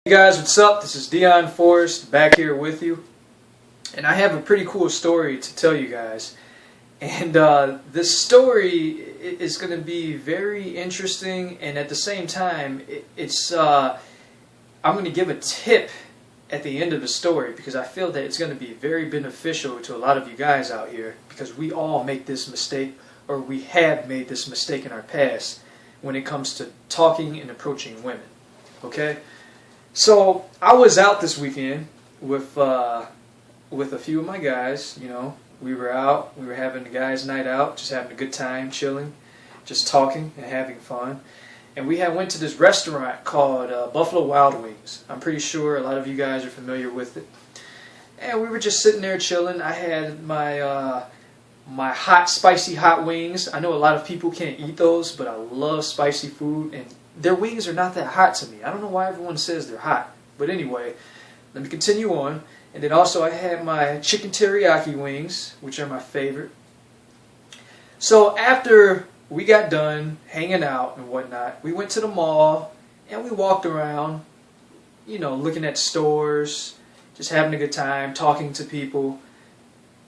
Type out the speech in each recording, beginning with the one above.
Hey guys, what's up? This is Dion Forrest back here with you, and I have a pretty cool story to tell you guys. And this story is going to be very interesting, and at the same time, I'm going to give a tip at the end of the story because I feel that it's going to be very beneficial to a lot of you guys out here, because we all make this mistake, or we have made this mistake in our past when it comes to talking and approaching women. Okay? So I was out this weekend with a few of my guys. You know, we were out. We were having a guys' night out, just having a good time, chilling, just talking and having fun. And we went to this restaurant called Buffalo Wild Wings. I'm pretty sure a lot of you guys are familiar with it. And we were just sitting there chilling. I had my my hot, spicy hot wings. I know a lot of people can't eat those, but I love spicy food, and their wings are not that hot to me. I don't know why everyone says they're hot. But anyway, let me continue on. And then also I had my chicken teriyaki wings, which are my favorite. So after we got done hanging out and whatnot, we went to the mall and we walked around, you know, looking at stores, just having a good time, talking to people,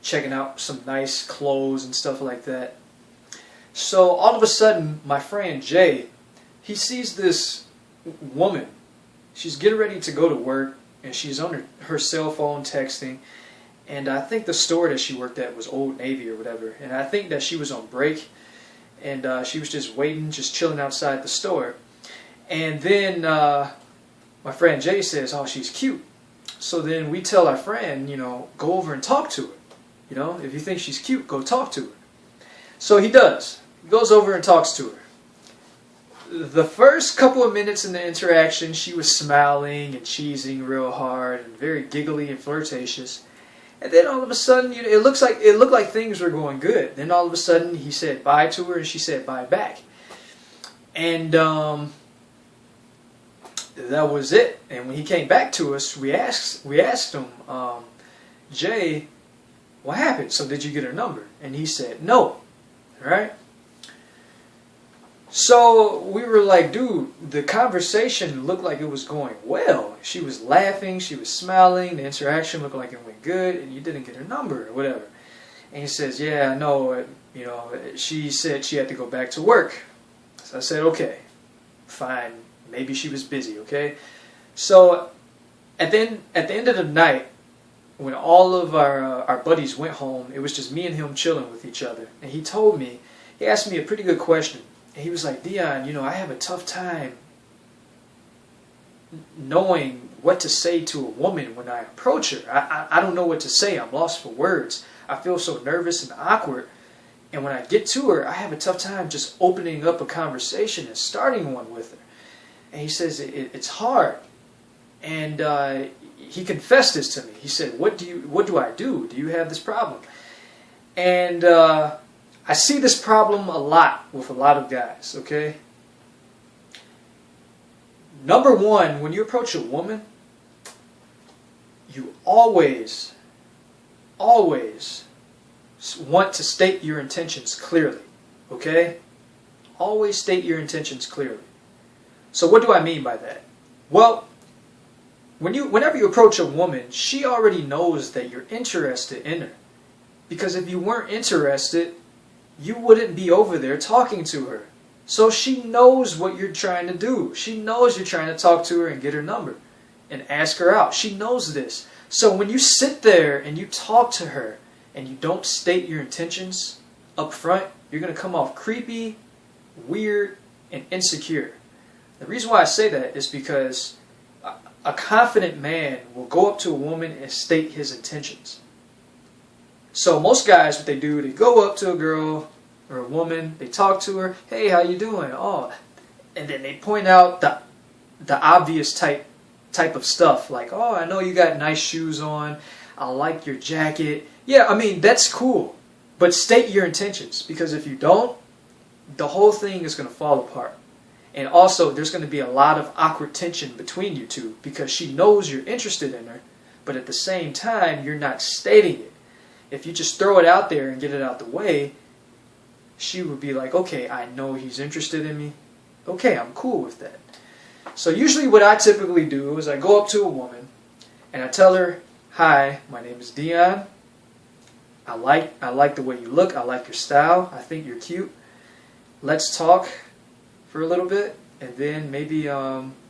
checking out some nice clothes and stuff like that. So all of a sudden, my friend Jay, he sees this woman. She's getting ready to go to work, and she's on her cell phone texting. And I think the store that she worked at was Old Navy or whatever. And I think that she was on break, and she was just waiting, just chilling outside the store. And then my friend Jay says, "Oh, she's cute." So then we tell our friend, you know, go over and talk to her. You know, if you think she's cute, go talk to her. So he does. He goes over and talks to her. The first couple of minutes in the interaction, she was smiling and cheesing real hard and very giggly and flirtatious. And then all of a sudden, you know, it looked like things were going good. Then all of a sudden, he said bye to her, and she said bye back. And that was it. And when he came back to us, we asked him, Jay, what happened? So did you get her number? And he said no. Right? So we were like, dude, the conversation looked like it was going well. She was laughing, she was smiling, the interaction looked like it went good, and you didn't get her number or whatever. And he says, yeah, no, you know, she said she had to go back to work. So I said, okay, fine, maybe she was busy, okay? So at the end of the night, when all of our buddies went home, it was just me and him chilling with each other. And he asked me a pretty good question. And he was like, Dion, you know, I have a tough time knowing what to say to a woman when I approach her. I don't know what to say. I'm lost for words. I feel so nervous and awkward. And when I get to her, I have a tough time just opening up a conversation and starting one with her. And he says, it's hard. And he confessed this to me. He said, what do I do? Do you have this problem? And I see this problem a lot with a lot of guys, okay? Number one, when you approach a woman, you always want to state your intentions clearly, okay? Always state your intentions clearly. So what do I mean by that? Well, whenever you approach a woman, she already knows that you're interested in her. Because if you weren't interested, you wouldn't be over there talking to her. So she knows what you're trying to do. She knows you're trying to talk to her and get her number and ask her out. She knows this. So when you sit there and you talk to her and you don't state your intentions up front, you're going to come off creepy, weird, and insecure. The reason why I say that is because a confident man will go up to a woman and state his intentions. So most guys, what they do, they go up to a girl or a woman, they talk to her, hey, how you doing? Oh, and then they point out the obvious type of stuff, like, oh, I know you got nice shoes on, I like your jacket. Yeah, I mean, that's cool, but state your intentions, because if you don't, the whole thing is going to fall apart. And also, there's going to be a lot of awkward tension between you two, because she knows you're interested in her, but at the same time, you're not stating it. If you just throw it out there and get it out the way, she would be like, okay, I know he's interested in me. Okay, I'm cool with that. So usually what I typically do is I go up to a woman and I tell her, "Hi, my name is Dion. I like the way you look. I like your style. I think you're cute. Let's talk for a little bit, and then maybe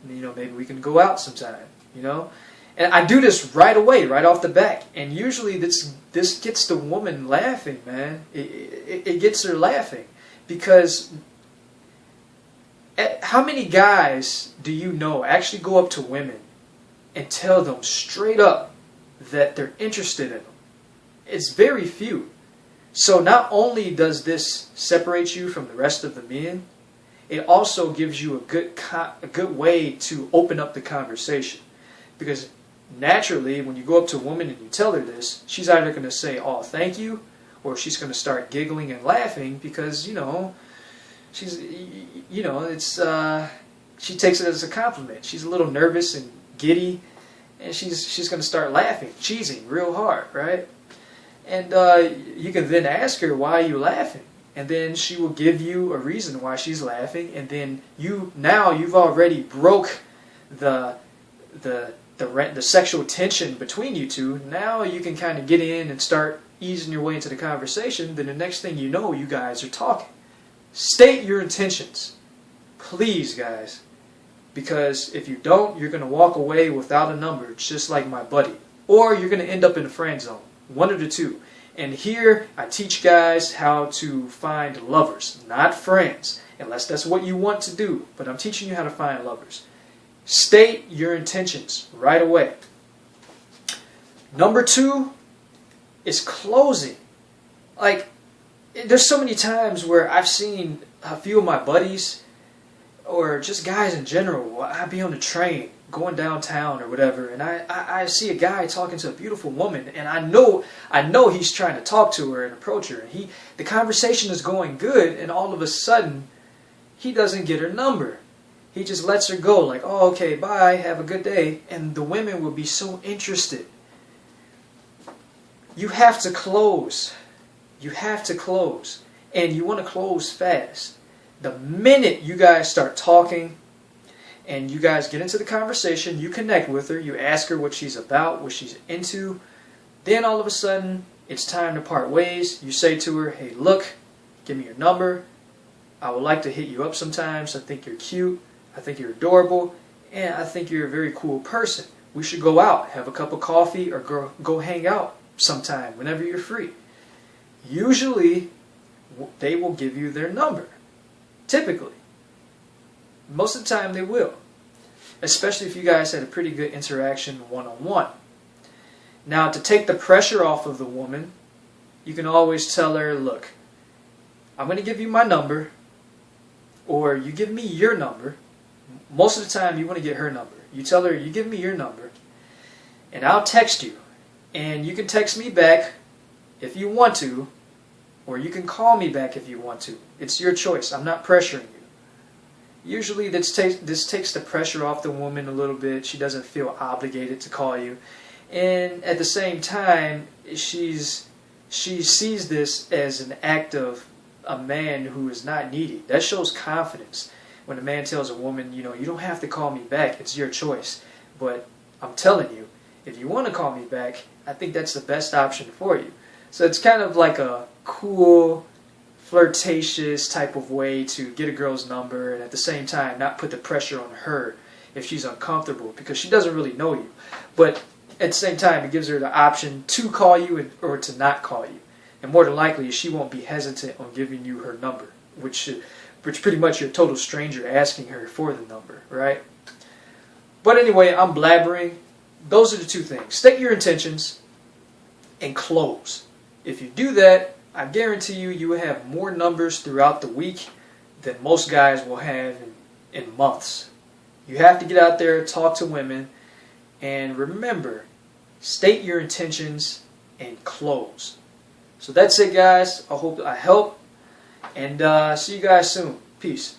maybe we can go out sometime, you know." And I do this right away, right off the bat. And usually this gets the woman laughing, man. It gets her laughing. Because how many guys do you know actually go up to women and tell them straight up that they're interested in them? It's very few. So not only does this separate you from the rest of the men, it also gives you a good way to open up the conversation. Because naturally, when you go up to a woman and you tell her this, she's either going to say, "Oh, thank you," or she's going to start giggling and laughing because, she's, she takes it as a compliment. She's a little nervous and giddy, and she's going to start laughing, cheesing real hard, right? And you can then ask her, "Why are you laughing?" And then she will give you a reason why she's laughing, and then you've already broke the sexual tension between you two. Now you can kind of get in and start easing your way into the conversation. Then the next thing you know, you guys are talking. State your intentions, please, guys, because if you don't, you're going to walk away without a number, just like my buddy, or you're going to end up in the friend zone. One of the two. And here I teach guys how to find lovers, not friends, unless that's what you want to do. But I'm teaching you how to find lovers. State your intentions right away. Number 2 is closing. Like, there's so many times where I've seen a few of my buddies, or just guys in general, I'd be on the train going downtown or whatever, and I see a guy talking to a beautiful woman, and I know he's trying to talk to her and approach her, and the conversation is going good, and all of a sudden he doesn't get her number. He just lets her go, like, "Oh, okay, bye, have a good day." And the women will be so interested. You have to close. You have to close. And you want to close fast. The minute you guys start talking and you guys get into the conversation, you connect with her, you ask her what she's about, what she's into, then all of a sudden it's time to part ways. You say to her, "Hey, look, give me your number. I would like to hit you up sometimes. I think you're cute. I think you're adorable. And I think you're a very cool person. We should go out, have a cup of coffee, or go hang out sometime whenever you're free." Usually, they will give you their number. Typically. Most of the time they will. Especially if you guys had a pretty good interaction one-on-one. Now, to take the pressure off of the woman, you can always tell her, "Look, I'm going to give you my number, or you give me your number." Most of the time you want to get her number. You tell her, "You give me your number, and I'll text you. And you can text me back if you want to, or you can call me back if you want to. It's your choice. I'm not pressuring you." Usually this takes the pressure off the woman a little bit. She doesn't feel obligated to call you. And at the same time, she sees this as an act of a man who is not needy. That shows confidence. When a man tells a woman, "You don't have to call me back. It's your choice. But I'm telling you, if you want to call me back, I think that's the best option for you." So it's kind of like a cool, flirtatious type of way to get a girl's number, and at the same time not put the pressure on her if she's uncomfortable, because she doesn't really know you. But at the same time, it gives her the option to call you or to not call you. And more than likely, she won't be hesitant on giving you her number, which pretty much you're a total stranger asking her for the number, right? But anyway, I'm blabbering. Those are the 2 things. State your intentions and close. If you do that, I guarantee you will have more numbers throughout the week than most guys will have in months. You have to get out there, talk to women, and remember, state your intentions and close. So that's it, guys. I hope I helped, and see you guys soon. Peace.